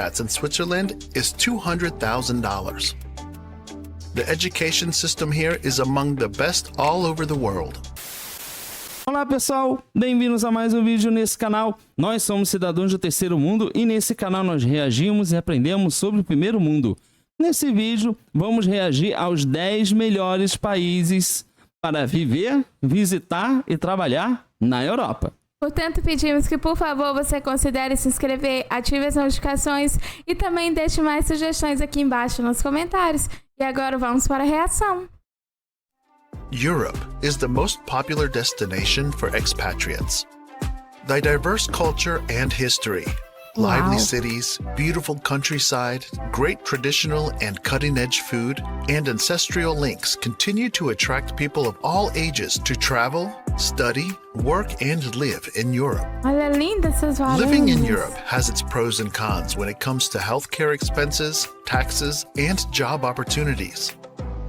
in Switzerland is $200,000. The education system here is among the best all over the world. Olá pessoal, bem-vindos a mais um vídeo nesse canal. Nós somos cidadãos do terceiro mundo e nesse canal nós reagimos e aprendemos sobre o primeiro mundo. Nesse vídeo vamos reagir aos 10 melhores países para viver, visitar e trabalhar na Europa. Portanto, pedimos que, por favor, você considere se inscrever, ative as notificações e também deixe mais sugestões aqui embaixo nos comentários. E agora vamos para a reação. Europe is the most popular destination for expatriates. The diverse culture and history, lively cities, beautiful countryside, great traditional and cutting-edge food, and ancestral links continue to attract people of all ages to travel, study, work, and live in Europe. Olha, linda essas valinhas. Living in Europe has its pros and cons when it comes to healthcare expenses, taxes, and job opportunities.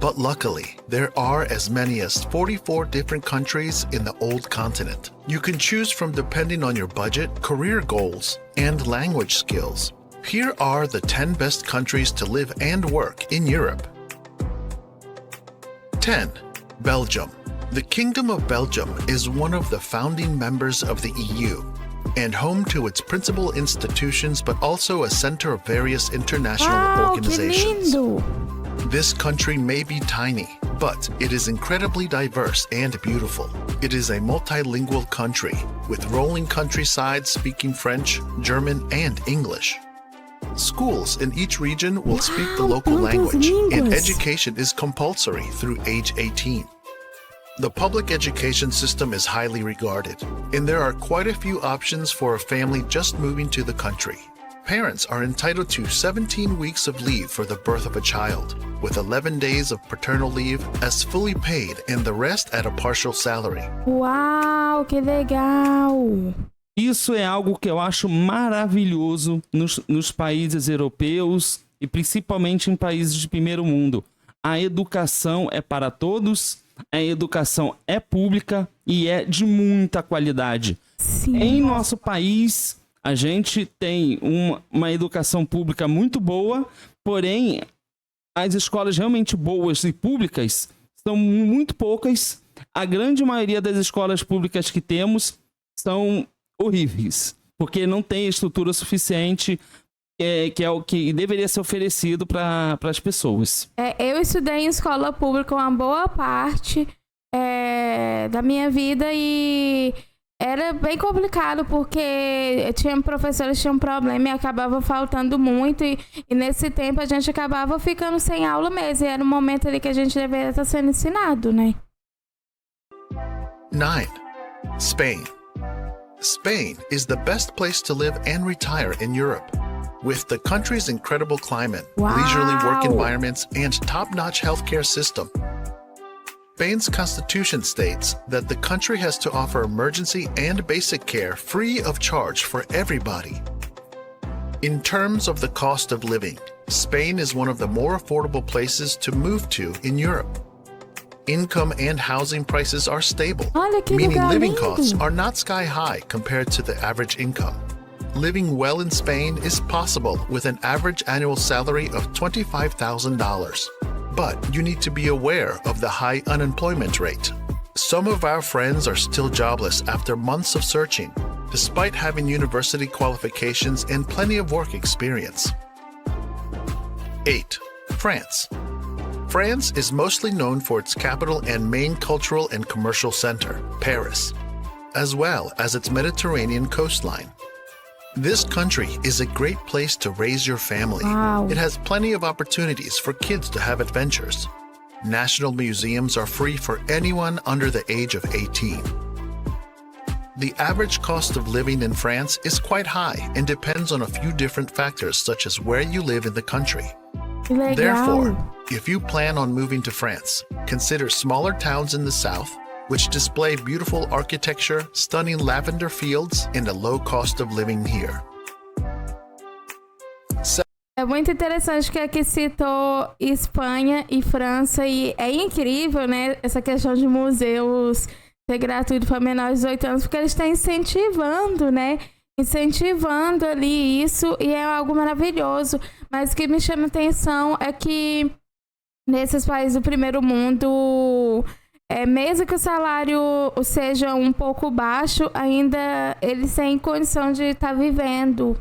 But luckily, there are as many as 44 different countries in the old continent. You can choose from depending on your budget, career goals, and language skills. Here are the 10 best countries to live and work in Europe. 10. Belgium. The Kingdom of Belgium is one of the founding members of the EU and home to its principal institutions, but also a center of various international organizations. Que lindo! This country may be tiny, but it is incredibly diverse and beautiful. It is a multilingual country with rolling countryside speaking French, German, and English. Schools in each region will speak the local language, and education is compulsory through age 18. The public education system is highly regarded, and there are quite a few options for a family just moving to the country. Parents are entitled to 17 weeks of leave for the birth of a child, with 11 days of paternal leave as fully paid and the rest at a partial salary. Uau, que legal! Isso é algo que eu acho maravilhoso nos países europeus e principalmente em países de primeiro mundo. A educação é para todos, a educação é pública e é de muita qualidade. Sim. Em nosso país, a gente tem uma educação pública muito boa, porém, as escolas realmente boas e públicas são muito poucas. A grande maioria das escolas públicas que temos são horríveis, porque não tem estrutura suficiente, que é o que deveria ser oferecido para as pessoas. Eu estudei em escola pública uma boa parte da minha vida e era bem complicado porque tinha professores que tinham problema e acabava faltando muito e nesse tempo a gente acabava ficando sem aula mesmo. E era um momento ali que a gente deveria estar sendo ensinado, né? 9. Spain. Spain is the best place to live and retire in Europe. With the country's incredible climate, leisurely work environments, and top-notch healthcare system. Spain's constitution states that the country has to offer emergency and basic care free of charge for everybody. In terms of the cost of living, Spain is one of the more affordable places to move to in Europe. Income and housing prices are stable, meaning living costs are not sky-high compared to the average income. Living well in Spain is possible with an average annual salary of $25,000. But you need to be aware of the high unemployment rate. Some of our friends are still jobless after months of searching, despite having university qualifications and plenty of work experience. 8. France. France is mostly known for its capital and main cultural and commercial center, Paris, as well as its Mediterranean coastline. This country is a great place to raise your family. It has plenty of opportunities for kids to have adventures. National museums are free for anyone under the age of 18. The average cost of living in France is quite high and depends on a few different factors such as where you live in the country. Therefore, if you plan on moving to France, consider smaller towns in the south, which display beautiful architecture, stunning lavender fields, and a low cost of living here. É muito interessante que aqui citou Espanha e França e é incrível, né, essa questão de museus ser gratuito para menores de 18 anos, porque eles estão incentivando, né, incentivando ali isso, e é algo maravilhoso. Mas o que me chama atenção é que nesses países do primeiro mundo, mesmo que o salário seja um pouco baixo, ainda eles têm condição de estar vivendo,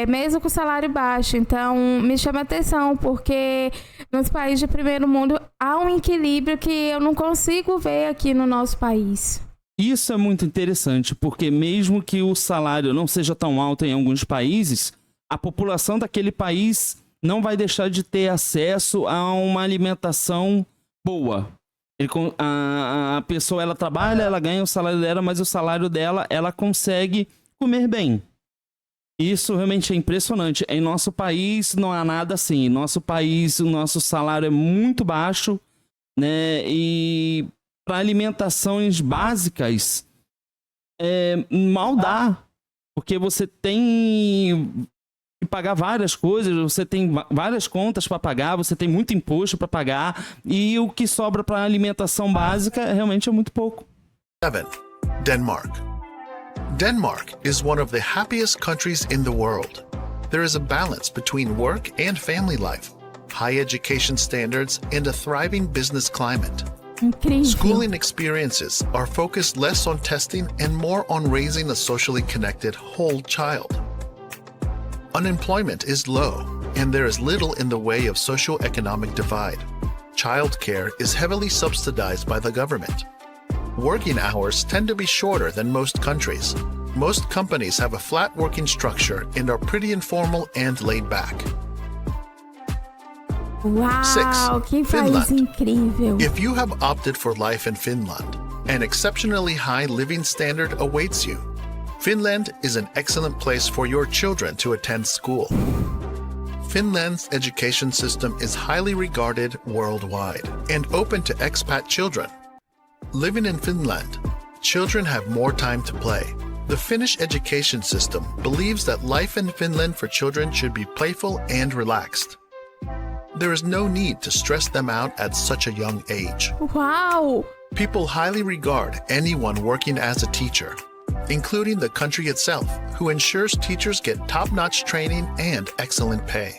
mesmo com o salário baixo. Então, me chama atenção, porque nos países de primeiro mundo há um equilíbrio que eu não consigo ver aqui no nosso país. Isso é muito interessante, porque mesmo que o salário não seja tão alto em alguns países, a população daquele país não vai deixar de ter acesso a uma alimentação boa. A pessoa, ela trabalha, ela ganha o salário dela, mas o salário dela, ela consegue comer bem. Isso realmente é impressionante. Em nosso país não há nada assim. Em nosso país, o nosso salário é muito baixo, né? E para alimentações básicas, mal dá, porque você tem que pagar várias coisas, você tem várias contas para pagar, você tem muito imposto para pagar, e o que sobra para alimentação básica realmente é muito pouco. 7. Denmark. Denmark is one of the happiest countries in the world. There is a balance between work and family life, high education standards, and a thriving business climate. Incrível. Schooling experiences are focused less on testing and more on raising a socially connected whole child. Unemployment is low, and there is little in the way of socio-economic divide. Childcare is heavily subsidized by the government. Working hours tend to be shorter than most countries. Most companies have a flat working structure and are pretty informal and laid back. Uau, 6. que país Finland. incrível. If you have opted for life in Finland, an exceptionally high living standard awaits you. Finland is an excellent place for your children to attend school. Finland's education system is highly regarded worldwide and open to expat children. Living in Finland, children have more time to play. The Finnish education system believes that life in Finland for children should be playful and relaxed. There is no need to stress them out at such a young age. Uau! People highly regard anyone working as a teacher, including the country itself, who ensures teachers get top-notch training and excellent pay.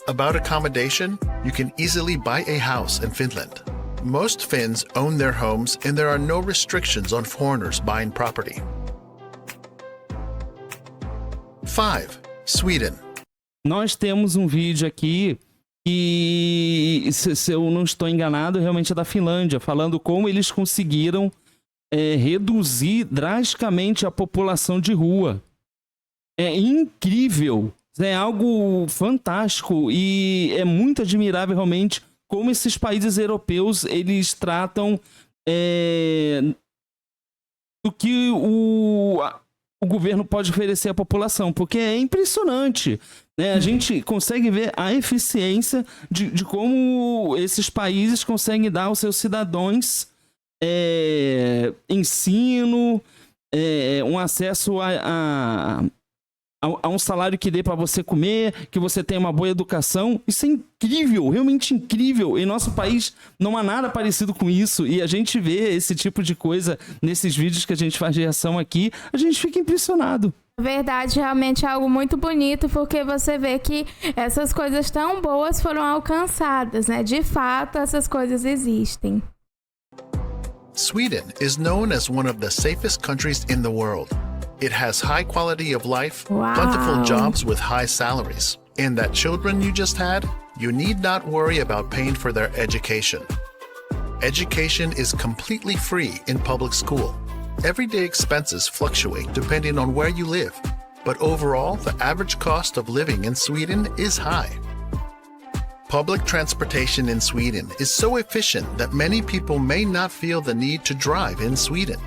About accommodation, you can easily buy a house in Finland. Most Finns own their homes, and there are no restrictions on foreigners buying property. 5. Sweden. Nós temos um vídeo aqui que, se eu não estou enganado, realmente é da Finlândia, falando como eles conseguiram reduzir drasticamente a população de rua. É incrível, é algo fantástico e é muito admirável realmente como esses países europeus eles tratam do que o governo pode oferecer à população, porque é impressionante, né? A gente consegue ver a eficiência de como esses países conseguem dar aos seus cidadãos ensino, um acesso a um salário que dê para você comer, que você tenha uma boa educação. Isso é incrível, realmente incrível. Em nosso país não há nada parecido com isso, e a gente vê esse tipo de coisa nesses vídeos que a gente faz de reação aqui, a gente fica impressionado. Na verdade, realmente é algo muito bonito, porque você vê que essas coisas tão boas foram alcançadas, né? De fato, essas coisas existem. Sweden is known as one of the safest countries in the world. It has high quality of life, plentiful jobs with high salaries, and that children you just had, you need not worry about paying for their education. Education is completely free in public school. Everyday expenses fluctuate depending on where you live, but overall, the average cost of living in Sweden is high. Public transportation in Sweden is so efficient that many people may not feel the need to drive in Sweden.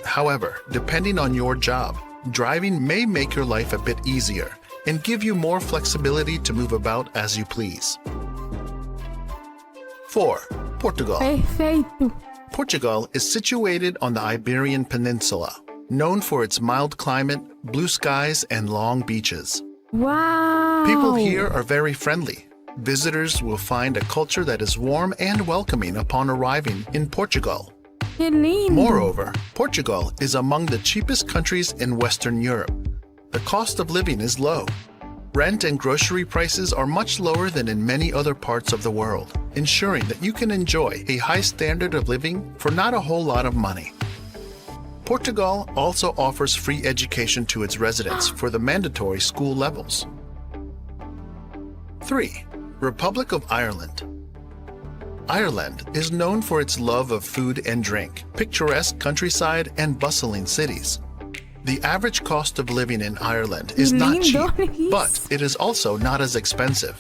However, depending on your job, driving may make your life a bit easier and give you more flexibility to move about as you please. 4. Portugal. Perfeito. Portugal is situated on the Iberian Peninsula, known for its mild climate, blue skies, and long beaches. Uau! People here are very friendly. Visitors will find a culture that is warm and welcoming upon arriving in Portugal. Que lindo! Moreover, Portugal is among the cheapest countries in Western Europe, The cost of living is low. Rent and grocery prices are much lower than in many other parts of the world, ensuring that you can enjoy a high standard of living for not a whole lot of money. Portugal also offers free education to its residents for the mandatory school levels. 3. Republic of Ireland. Ireland is known for its love of food and drink, picturesque countryside, and bustling cities. The average cost of living in Ireland is not cheap, but it is also not as expensive.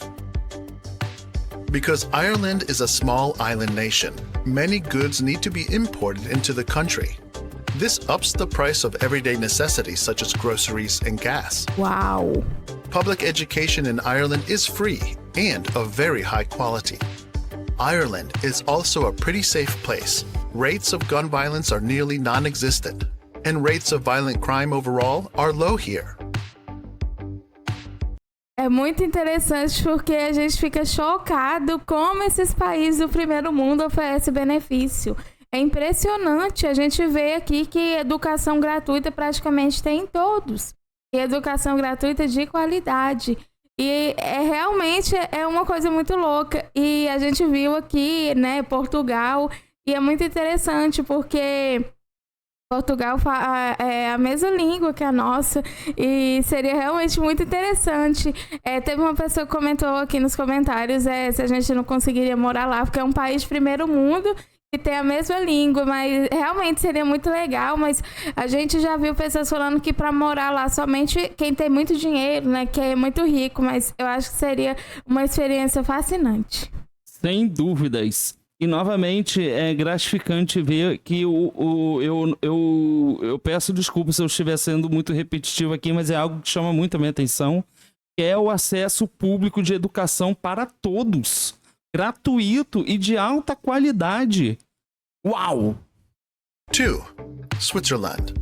Because Ireland is a small island nation, many goods need to be imported into the country. This ups the price of everyday necessities such as groceries and gas. Uau! Public education in Ireland is free and of very high quality. Ireland is also a pretty safe place. Rates of gun violence are nearly non-existent, and rates of violent crime overall are low here. É muito interessante porque a gente fica chocado como esses países do primeiro mundo oferecem benefício. É impressionante, a gente vê aqui que educação gratuita praticamente tem em todos. E educação gratuita de qualidade. E realmente é uma coisa muito louca. E a gente viu aqui, né, Portugal, e é muito interessante porque Portugal é a mesma língua que a nossa e seria realmente muito interessante. Teve uma pessoa que comentou aqui nos comentários se a gente não conseguiria morar lá, porque é um país de primeiro mundo que tem a mesma língua, mas realmente seria muito legal. Mas a gente já viu pessoas falando que para morar lá somente quem tem muito dinheiro, né, que é muito rico, mas eu acho que seria uma experiência fascinante. Sem dúvidas. E novamente é gratificante ver que eu peço desculpas se eu estiver sendo muito repetitivo aqui, mas é algo que chama muito a minha atenção, que é o acesso público de educação para todos, gratuito e de alta qualidade. Uau! 2. Switzerland.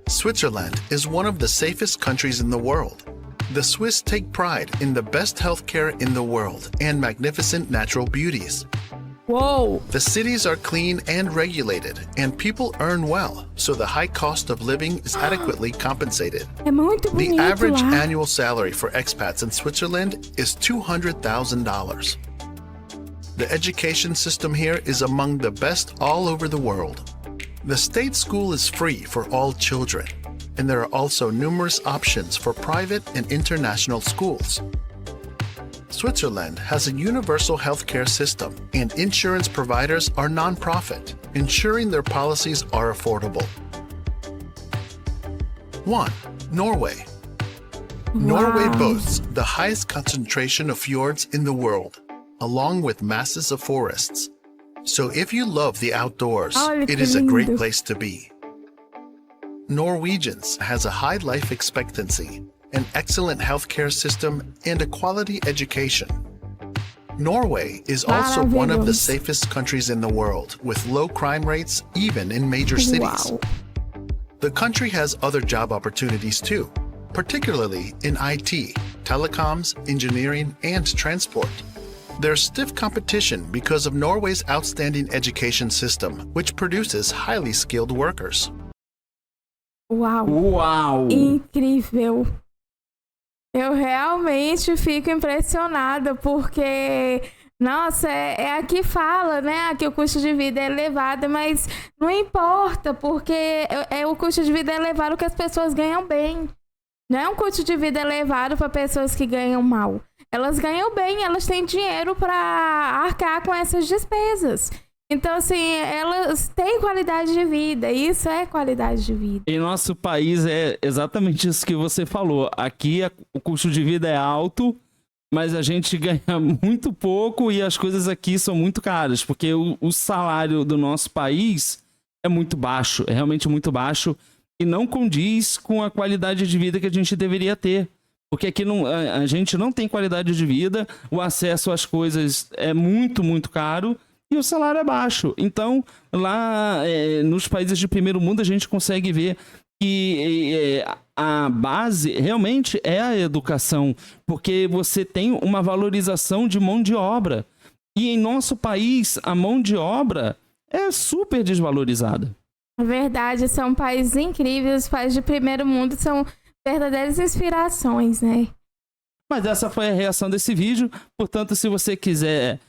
Switzerland is one of the safest countries in the world. The Swiss take pride in the best healthcare in the world and magnificent natural beauties. Whoa! The cities are clean and regulated, and people earn well, so the high cost of living is adequately compensated. É muito bonito The average lá. annual salary for expats in Switzerland is $200,000. The education system here is among the best all over the world. The state school is free for all children, and there are also numerous options for private and international schools. Switzerland has a universal healthcare system, and insurance providers are non-profit, ensuring their policies are affordable. 1. Norway. Norway boasts the highest concentration of fjords in the world, along with masses of forests. So if you love the outdoors, it is a great place to be. Norwegians has a high life expectancy, an excellent healthcare system, and a quality education. Norway is also one of the safest countries in the world, with low crime rates even in major cities. Wow. The country has other job opportunities too, particularly in IT, telecoms, engineering, and transport. There's stiff competition because of Norway's outstanding education system, which produces highly skilled workers. Uau! Uau! Incrível! Eu realmente fico impressionada porque, nossa, aqui fala, né, que o custo de vida é elevado, mas não importa, porque o custo de vida é elevado que as pessoas ganham bem. Não é um custo de vida elevado para pessoas que ganham mal. Elas ganham bem, elas têm dinheiro para arcar com essas despesas. Então, assim, elas têm qualidade de vida. Isso é qualidade de vida. Em nosso país é exatamente isso que você falou. Aqui o custo de vida é alto, mas a gente ganha muito pouco e as coisas aqui são muito caras, porque o salário do nosso país é muito baixo, é realmente muito baixo e não condiz com a qualidade de vida que a gente deveria ter. Porque aqui a gente não tem qualidade de vida, o acesso às coisas é muito, muito caro e o salário é baixo. Então, lá nos países de primeiro mundo, a gente consegue ver que a base realmente é a educação, porque você tem uma valorização de mão de obra. E em nosso país, a mão de obra é super desvalorizada. É verdade, são países incríveis, os países de primeiro mundo são verdadeiras inspirações, né? Mas essa foi a reação desse vídeo. Portanto, se você quiser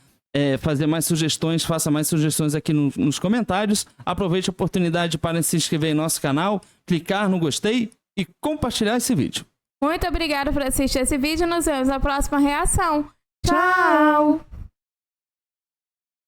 fazer mais sugestões, faça mais sugestões aqui nos comentários. Aproveite a oportunidade para se inscrever em nosso canal, clicar no gostei e compartilhar esse vídeo. Muito obrigada por assistir esse vídeo. Nos vemos na próxima reação. Tchau!